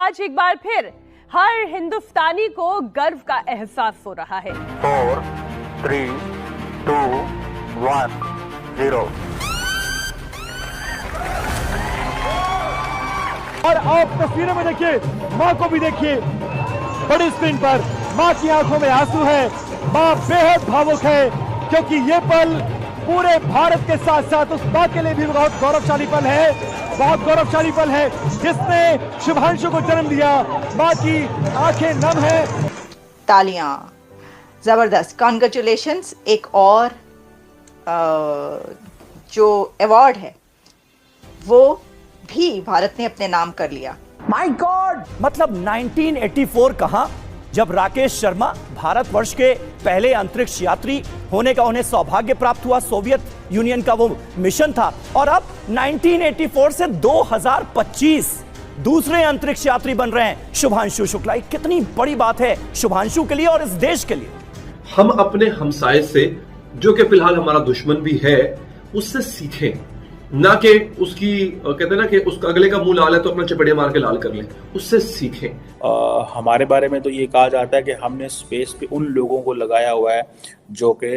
आज एक बार फिर हर हिंदुस्तानी को गर्व का एहसास हो रहा है। 4, 3, 2, 1, 0। और आप तस्वीरों में देखिए, माँ को भी देखिए, बड़ी स्क्रीन पर माँ की आंखों में आंसू है। माँ बेहद भावुक है क्योंकि ये पल पूरे भारत के साथ साथ उस माँ के लिए भी बहुत गौरवशाली पल है, बहुत गौरवशाली पल है जिसने शुभांशु को जन्म दिया। माँ की आंखें नम है। तालियां, जबरदस्त, कॉन्ग्रेचुलेशंस। एक और जो अवार्ड है वो भी भारत ने अपने नाम कर लिया। माय गॉड, मतलब 1984 कहां, जब राकेश शर्मा भारतवर्ष के पहले अंतरिक्ष यात्री होने का उन्हें सौभाग्य प्राप्त हुआ। सोवियत यूनियन का वो मिशन था। और अब 1984 से 2025 दूसरे अंतरिक्ष यात्री बन रहे हैं शुभांशु शुक्ला। कितनी बड़ी बात है शुभांशु के लिए और इस देश के लिए। हम अपने हमसाये से, जो कि फिलहाल हमारा दुश्मन भी है, उससे सीखें, ना कि उसकी कहते हैं ना कि उसका अगले का मुंह लाल है तो अपना चपेड़े मार के लाल कर लें। उससे सीखें। हमारे बारे में तो ये कहा जाता है कि हमने स्पेस पे उन लोगों को लगाया हुआ है जो कि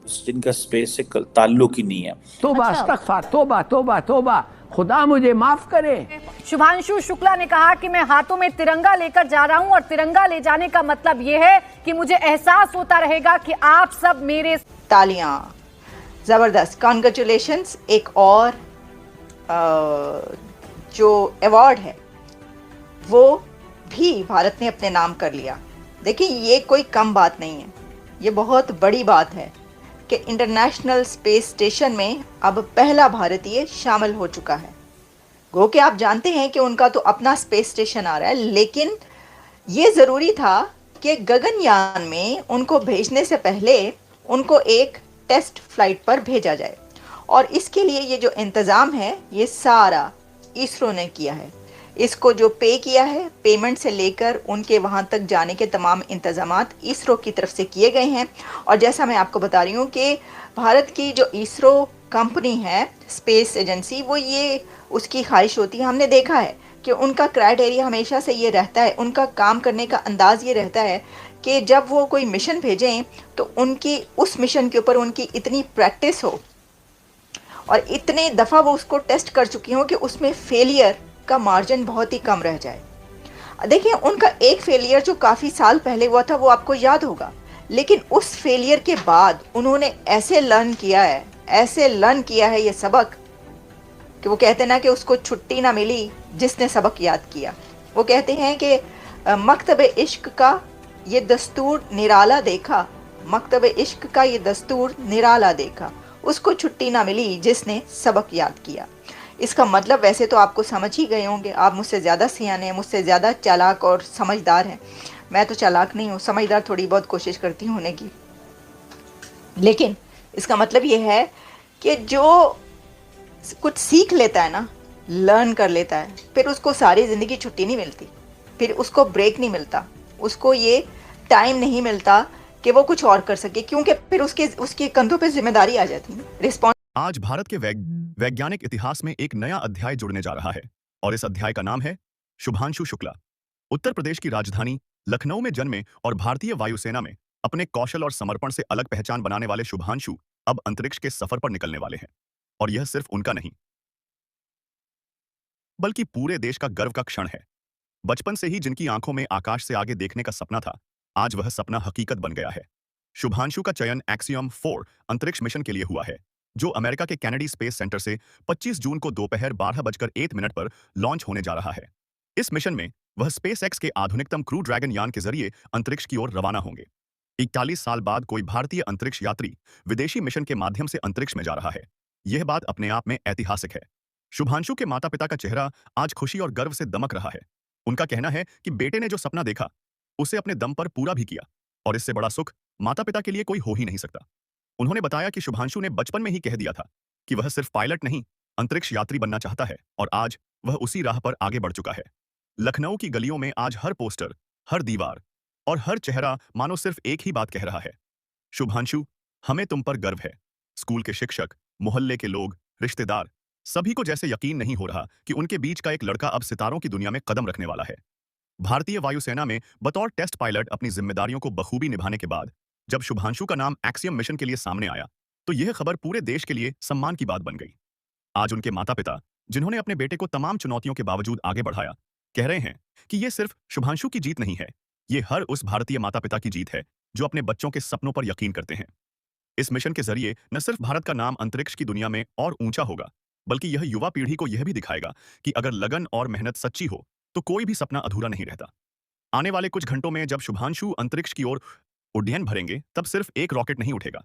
जिनका स्पेस से ताल्लुक ही नहीं है। तोबा, अस्तगफार, तोबा तोबा तोबा, खुदा मुझे माफ करे। शुभांशु शुक्ला ने कहा कि मैं हाथों में तिरंगा लेकर जा रहा हूं और तिरंगा ले जाने का मतलब यह है कि मुझे एहसास होता रहेगा कि आप सब मेरे। तालियां, जबरदस्त, कॉन्ग्रेचुलेशंस। एक और जो अवार्ड है वो भी भारत ने अपने नाम कर लिया। देखिए, ये कोई कम बात नहीं है, ये बहुत बड़ी बात है कि इंटरनेशनल स्पेस स्टेशन में अब पहला भारतीय शामिल हो चुका है। गो कि आप जानते हैं कि उनका तो अपना स्पेस स्टेशन आ रहा है, लेकिन ये ज़रूरी था कि गगनयान में उनको भेजने से पहले उनको एक टेस्ट फ्लाइट पर भेजा जाए। और इसके लिए ये जो इंतज़ाम है ये सारा इसरो ने किया है। इसको जो पे किया है, पेमेंट से लेकर उनके वहाँ तक जाने के तमाम इंतज़ामात इसरो की तरफ से किए गए हैं। और जैसा मैं आपको बता रही हूँ कि भारत की जो इसरो कंपनी है, स्पेस एजेंसी, वो ये उसकी ख्वाहिश होती है, हमने देखा है कि उनका क्राइटेरिया हमेशा से ये रहता है, उनका काम करने का अंदाज़ ये रहता है कि जब वो कोई मिशन भेजें तो उनकी उस मिशन के ऊपर उनकी इतनी प्रैक्टिस हो और इतने दफ़ा वो उसको टेस्ट कर चुकी हों कि उसमें फेलियर का मार्जिन बहुत ही कम रह जाए। देखिए, उनका एक फेलियर जो काफ़ी साल पहले हुआ था वो आपको याद होगा, लेकिन उस फेलियर के बाद उन्होंने ऐसे लर्न किया है, ऐसे लर्न किया है ये सबक कि वो कहते हैं ना कि उसको छुट्टी ना मिली जिसने सबक याद किया। वो कहते हैं कि मकतब इश्क का ये दस्तूर निराला देखा, मकतब इश्क का ये दस्तूर निराला देखा, उसको छुट्टी ना मिली जिसने सबक याद किया। इसका मतलब वैसे तो आपको समझ ही गए होंगे, आप मुझसे ज़्यादा सियाने हैं, मुझसे ज़्यादा चालाक और समझदार हैं। मैं तो चालाक नहीं हूँ, समझदार थोड़ी बहुत कोशिश करती हूँ होने की। लेकिन इसका मतलब ये है कि जो कुछ सीख लेता है ना, लर्न कर लेता है, फिर उसको सारी ज़िंदगी छुट्टी नहीं मिलती, फिर उसको ब्रेक नहीं मिलता, उसको ये टाइम नहीं मिलता कि वो कुछ और कर सके, क्योंकि फिर उसके कंधों पे जिम्मेदारी आ जाती है, रिस्पॉन्स। आज भारत के वैज्ञानिक इतिहास में एक नया अध्याय जुड़ने जा रहा है और इस अध्याय का नाम है शुभांशु शुक्ला। उत्तर प्रदेश की राजधानी लखनऊ में जन्मे और भारतीय वायुसेना में अपने कौशल और समर्पण से अलग पहचान बनाने वाले शुभांशु अब अंतरिक्ष के सफर पर निकलने वाले हैं। और यह सिर्फ उनका नहीं, बल्कि पूरे देश का गर्व का क्षण है। बचपन से ही जिनकी आंखों में आकाश से आगे देखने का सपना था, आज वह सपना हकीकत बन गया है। शुभांशु का चयन एक्सियम 4 अंतरिक्ष मिशन के लिए हुआ है, जो अमेरिका के कैनेडी स्पेस सेंटर से 25 जून को दोपहर 12:01 पर लॉन्च होने जा रहा है। इस मिशन में वह स्पेस एक्स के आधुनिकतम क्रू ड्रैगन यान के जरिए अंतरिक्ष की ओर रवाना होंगे। 41 साल बाद कोई भारतीय अंतरिक्ष यात्री विदेशी मिशन के माध्यम से अंतरिक्ष में जा रहा है। यह बात अपने आप में ऐतिहासिक है। शुभांशु के माता पिता का चेहरा आज खुशी और गर्व से दमक रहा है। उनका कहना है कि बेटे ने जो सपना देखा उसे अपने दम पर पूरा भी किया, और इससे बड़ा सुख माता पिता के लिए कोई हो ही नहीं सकता। उन्होंने बताया कि शुभांशु ने बचपन में ही कह दिया था कि वह सिर्फ पायलट नहीं, अंतरिक्ष यात्री बनना चाहता है, और आज वह उसी राह पर आगे बढ़ चुका है। लखनऊ की गलियों में आज हर पोस्टर, हर दीवार और हर चेहरा मानो सिर्फ एक ही बात कह रहा है, शुभांशु, हमें तुम पर गर्व है। स्कूल के शिक्षक, मोहल्ले के लोग, रिश्तेदार, सभी को जैसे यकीन नहीं हो रहा कि उनके बीच का एक लड़का अब सितारों की दुनिया में कदम रखने वाला है। भारतीय वायुसेना में बतौर टेस्ट पायलट अपनी जिम्मेदारियों को बखूबी निभाने के बाद जब शुभांशु का नाम एक्सियम मिशन के लिए सामने आया तो यह खबर पूरे देश के लिए सम्मान की बात बन गई। आज उनके माता पिता, जिन्होंने अपने बेटे को तमाम चुनौतियों के बावजूद आगे बढ़ाया, कह रहे हैं कि यह सिर्फ शुभांशु की जीत नहीं है, यह हर उस भारतीय माता पिता की जीत है जो अपने बच्चों के सपनों पर यकीन करते हैं। इस मिशन के जरिए न सिर्फ भारत का नाम अंतरिक्ष की दुनिया में और ऊंचा होगा, बल्कि यह युवा पीढ़ी को यह भी दिखाएगा कि अगर लगन और मेहनत सच्ची हो तो कोई भी सपना अधूरा नहीं रहता। आने वाले कुछ घंटों में जब शुभांशु अंतरिक्ष की ओर उड्डयन भरेंगे, तब सिर्फ एक रॉकेट नहीं उठेगा,